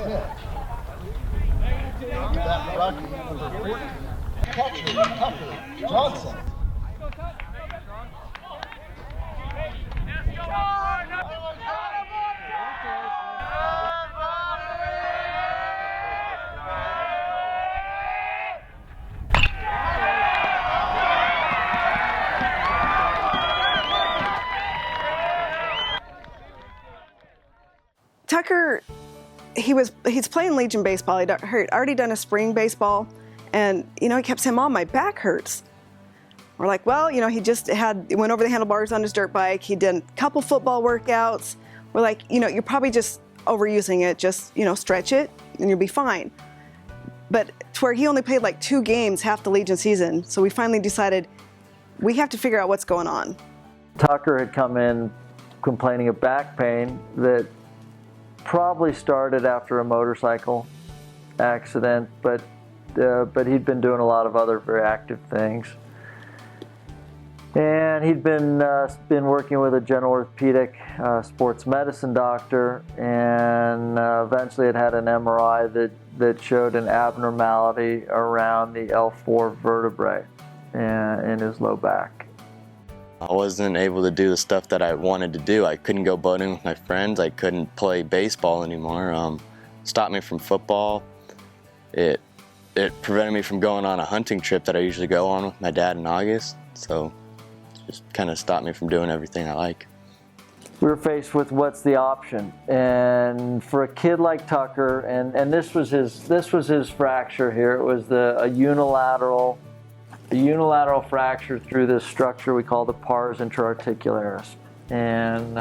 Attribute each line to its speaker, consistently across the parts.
Speaker 1: That ruck number 40. Catcher, Tucker Johnson.
Speaker 2: Tucker, he's playing Legion baseball. He'd already done a spring baseball, and he kept saying, "Mom, my back hurts." We're like, well, he went over the handlebars on his dirt bike. He did a couple football workouts. We're like, you're probably just overusing it. Just stretch it, and you'll be fine. But to where he only played like 2 games half the Legion season, so we finally decided we have to figure out what's going on.
Speaker 3: Tucker had come in complaining of back pain that probably started after a motorcycle accident, but he'd been doing a lot of other very active things. And he'd been working with a general orthopedic sports medicine doctor, and eventually had an MRI that showed an abnormality around the L4 vertebrae in his low back.
Speaker 4: I wasn't able to do the stuff that I wanted to do. I couldn't go boating with my friends. I couldn't play baseball anymore. Stopped me from football. It prevented me from going on a hunting trip that I usually go on with my dad in August. So just kind of stopped me from doing everything I like.
Speaker 3: We were faced with what's the option, and for a kid like Tucker, and this was his fracture here. It was a unilateral fracture through this structure we call the pars intra-articularis. And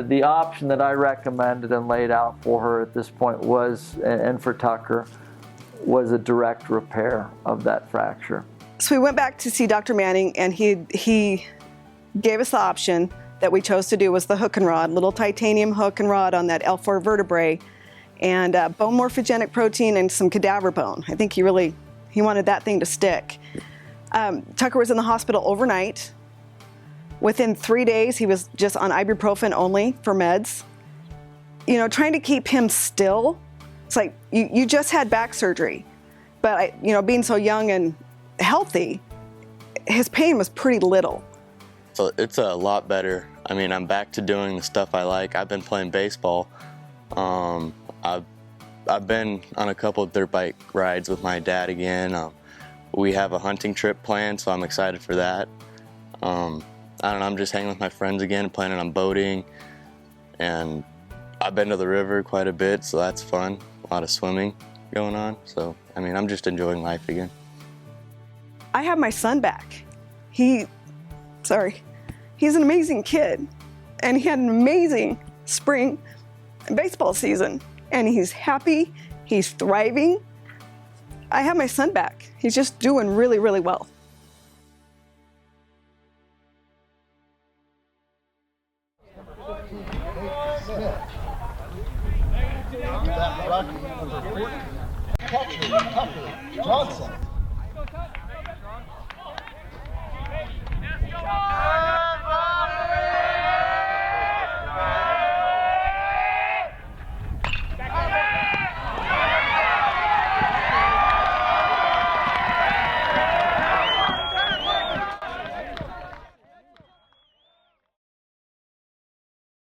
Speaker 3: the option that I recommended and laid out for her at this point and for Tucker, was a direct repair of that fracture.
Speaker 2: So we went back to see Dr. Manning, and he gave us the option that we chose to do was the hook and rod, little titanium hook and rod on that L4 vertebrae, and bone morphogenic protein and some cadaver bone. I think he wanted that thing to stick. Tucker was in the hospital overnight. Within 3 days, he was just on ibuprofen only for meds. Trying to keep him still. It's like, you just had back surgery. But, being so young and healthy, his pain was pretty little.
Speaker 4: So it's a lot better. I mean, I'm back to doing the stuff I like. I've been playing baseball. I've been on a couple of dirt bike rides with my dad again. We have a hunting trip planned, so I'm excited for that. I don't know, I'm just hanging with my friends again, planning on boating. And I've been to the river quite a bit, so that's fun. A lot of swimming going on. So, I mean, I'm just enjoying life again.
Speaker 2: I have my son back. He's an amazing kid. And he had an amazing spring baseball season. And he's happy, he's thriving. I have my son back. He's just doing really, really well.
Speaker 1: That ruck number 40. Catcher, Tucker Johnson.